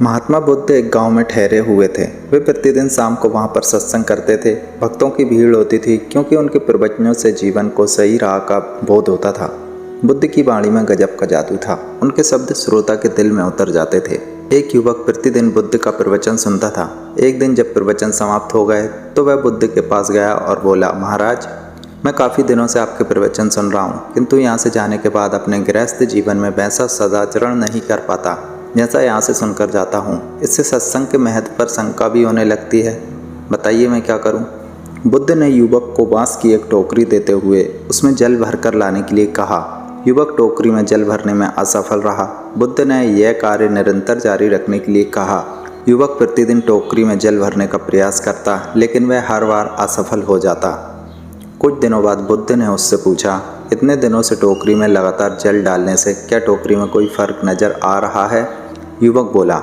महात्मा बुद्ध एक गांव में ठहरे हुए थे। वे प्रतिदिन शाम को वहां पर सत्संग करते थे। भक्तों की भीड़ होती थी क्योंकि उनके प्रवचनों से जीवन को सही राह का बोध होता था। बुद्ध की वाणी में गजब का जादू था। उनके शब्द श्रोता के दिल में उतर जाते थे। एक युवक प्रतिदिन बुद्ध का प्रवचन सुनता था। एक दिन जब प्रवचन समाप्त हो गए तो वह बुद्ध के पास गया और बोला, महाराज, मैं काफ़ी दिनों से आपके प्रवचन सुन रहा हूँ, किंतु यहाँ से जाने के बाद अपने गृहस्थ जीवन में वैसा सदाचरण नहीं कर पाता जैसा यहाँ से सुनकर जाता हूँ। इससे सत्संग के महत्व पर शंका भी होने लगती है। बताइए मैं क्या करूँ? बुद्ध ने युवक को बांस की एक टोकरी देते हुए उसमें जल भरकर लाने के लिए कहा। युवक टोकरी में जल भरने में असफल रहा। बुद्ध ने यह कार्य निरंतर जारी रखने के लिए कहा। युवक प्रतिदिन टोकरी में जल भरने का प्रयास करता, लेकिन वह हर बार असफल हो जाता। कुछ दिनों बाद बुद्ध ने उससे पूछा, इतने दिनों से टोकरी में लगातार जल डालने से क्या टोकरी में कोई फ़र्क नज़र आ रहा है? युवक बोला,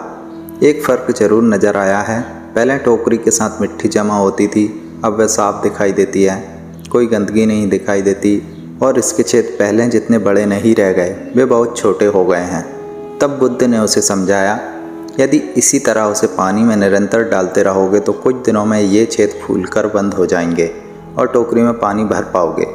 एक फ़र्क जरूर नज़र आया है। पहले टोकरी के साथ मिट्टी जमा होती थी, अब वह साफ दिखाई देती है। कोई गंदगी नहीं दिखाई देती और इसके छेद पहले जितने बड़े नहीं रह गए, वे बहुत छोटे हो गए हैं। तब बुद्ध ने उसे समझाया, यदि इसी तरह उसे पानी में निरंतर डालते रहोगे तो कुछ दिनों में ये छेद फूलकर बंद हो जाएंगे और टोकरी में पानी भर पाओगे।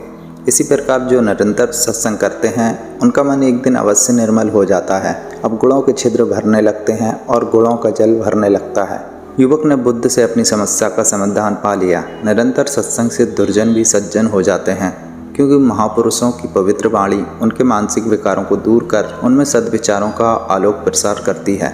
इसी प्रकार जो निरंतर सत्संग करते हैं उनका मन एक दिन अवश्य निर्मल हो जाता है। अब गुणों के छिद्र भरने लगते हैं और गुणों का जल भरने लगता है। युवक ने बुद्ध से अपनी समस्या का समाधान पा लिया। निरंतर सत्संग से दुर्जन भी सज्जन हो जाते हैं, क्योंकि महापुरुषों की पवित्र वाणी उनके मानसिक विकारों को दूर कर उनमें सद्विचारों का आलोक प्रसार करती है।